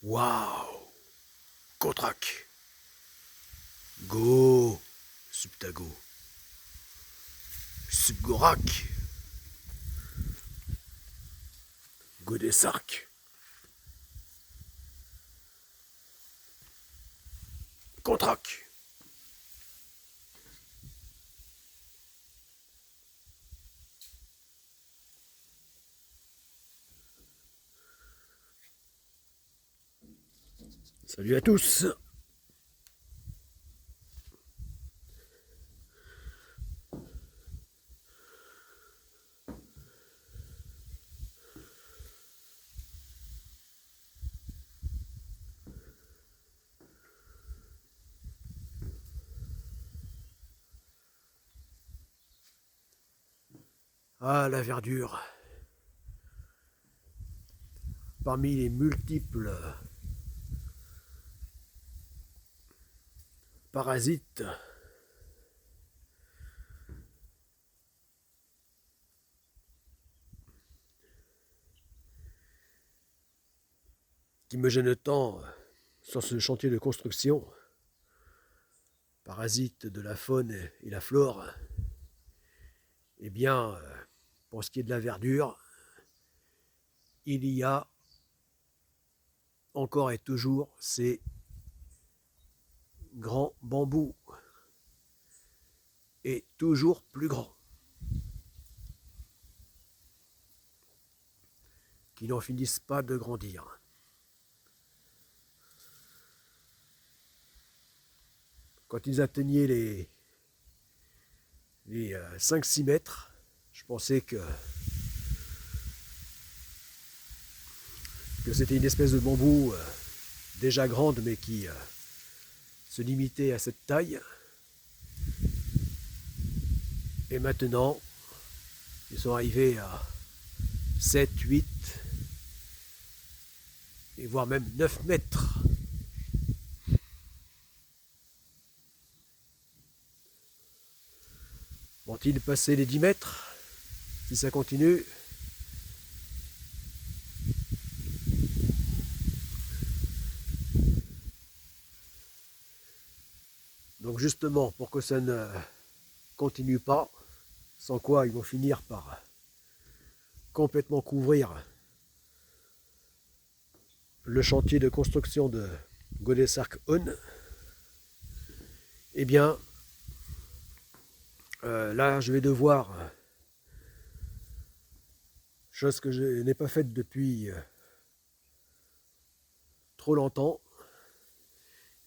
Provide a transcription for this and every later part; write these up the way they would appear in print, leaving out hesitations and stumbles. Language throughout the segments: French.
Waouh! Contrac! Go! Subtago! Subgorak! Godesark! Contrac! Salut à tous! Ah, la verdure. Parmi les multiples parasites qui me gênent tant sur ce chantier de construction, parasites de la faune et la flore, eh bien, pour ce qui est de la verdure, il y a encore et toujours ces grands bambous, et toujours plus grands, qui n'en finissent pas de grandir. Quand ils atteignaient les 5-6 mètres, je pensais que c'était une espèce de bambou déjà grande, mais qui se limitait à cette taille. Et maintenant, ils sont arrivés à 7, 8, et voire même 9 mètres. Vont-ils passer les 10 mètres si ça continue? Donc justement, pour que ça ne continue pas, sans quoi ils vont finir par complètement couvrir le chantier de construction de Godesark-On, eh bien, là, je vais devoir, chose que je n'ai pas faite depuis trop longtemps,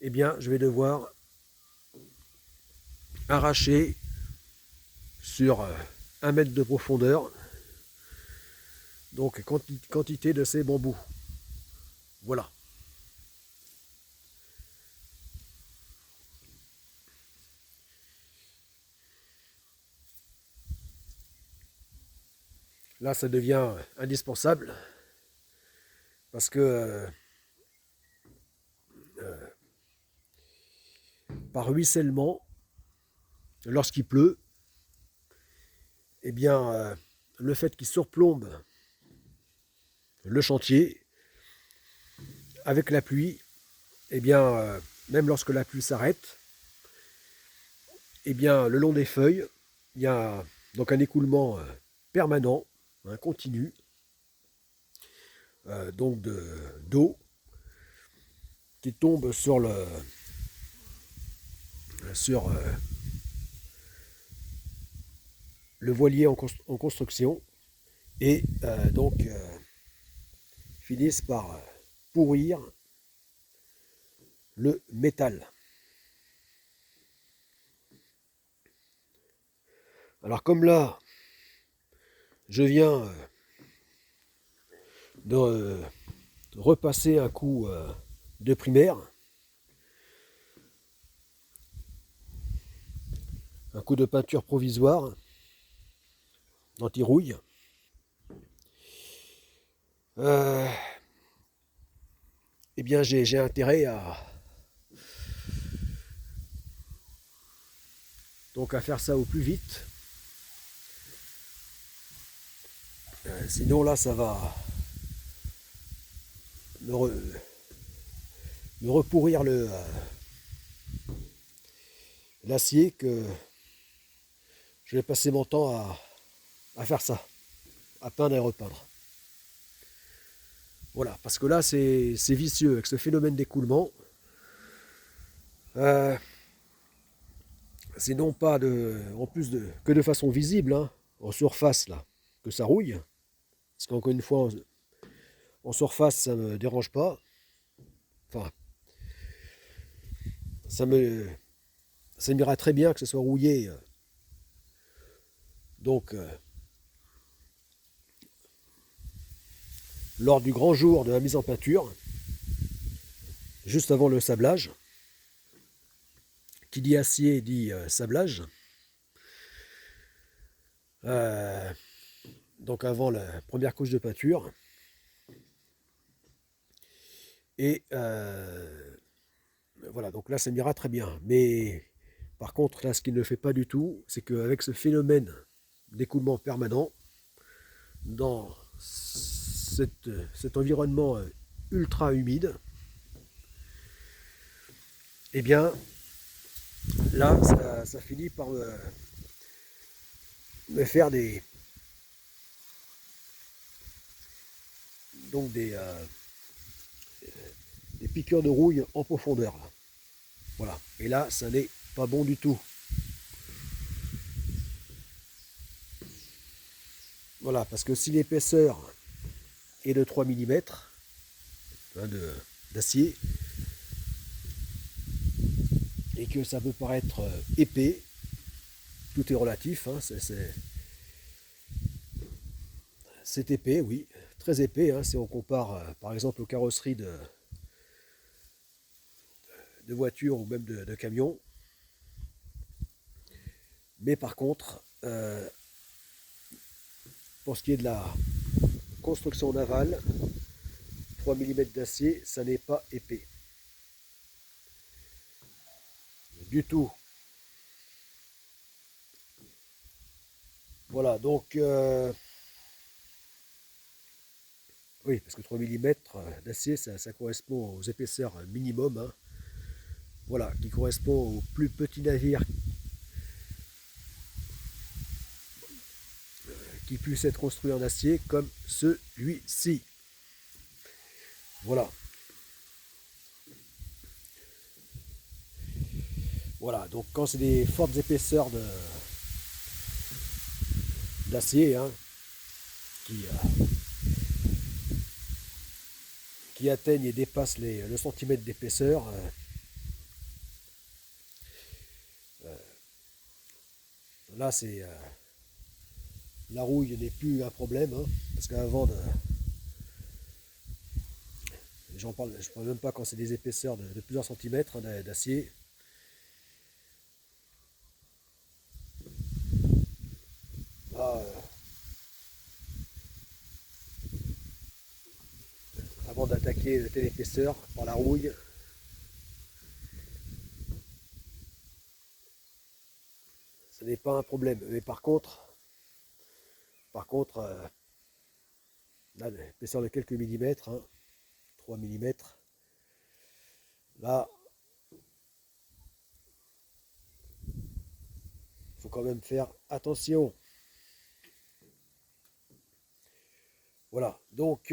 eh bien, je vais devoir arracher sur 1 mètre de profondeur, donc quantité de ces bambous. Voilà. Là, ça devient indispensable parce que par ruissellement, lorsqu'il pleut, eh bien, le fait qu'il surplombe le chantier avec la pluie, eh bien, même lorsque la pluie s'arrête, eh bien, le long des feuilles, il y a donc un écoulement permanent, continu, donc d'eau qui tombe sur le voilier en construction et donc finissent par pourrir le métal. Alors comme là, je viens de repasser un coup de primaire, un coup de peinture provisoire, anti-rouille, eh bien j'ai intérêt donc à faire ça au plus vite. Sinon là ça va me me repourrir l'acier que je vais passer mon temps à faire ça, à peindre et repeindre. Voilà, parce que là c'est vicieux avec ce phénomène d'écoulement. C'est non pas en plus que de façon visible, hein, en surface là, que ça rouille. Parce qu'encore une fois, en surface, ça ne me dérange pas. Enfin, ça m'ira très bien que ce soit rouillé. Donc, lors du grand jour de la mise en peinture, juste avant le sablage, qui dit acier dit sablage. Donc avant la première couche de peinture. Et voilà, donc là ça m'ira très bien. Mais par contre, là ce qu'il ne fait pas du tout, c'est qu'avec ce phénomène d'écoulement permanent, dans cet environnement ultra humide, eh bien là ça finit par me faire donc des piqûres de rouille en profondeur. Là. Voilà. Et là, ça n'est pas bon du tout. Voilà, parce que si l'épaisseur est de 3 mm d'acier, et que ça peut paraître épais, tout est relatif, hein, c'est épais, oui, très épais, hein, si on compare par exemple aux carrosseries de voitures ou même de camions. Mais par contre, pour ce qui est de la construction navale, 3 mm d'acier, ça n'est pas épais. Du tout. Voilà, donc oui, parce que 3 mm d'acier, ça correspond aux épaisseurs minimum, hein, voilà, qui correspond aux plus petits navires qui puissent être construits en acier, comme celui-ci. Voilà. Voilà, donc quand c'est des fortes épaisseurs d'acier, hein, qui atteignent et dépassent le centimètre d'épaisseur, là c'est la rouille n'est plus un problème, hein, parce qu'avant je ne parle même pas quand c'est des épaisseurs de plusieurs centimètres, hein, d'acier. Là, avant d'attaquer de telle épaisseur par la rouille, ce n'est pas un problème. Mais par contre, là, l'épaisseur de quelques millimètres, hein, 3 mm, là, il faut quand même faire attention. Voilà, donc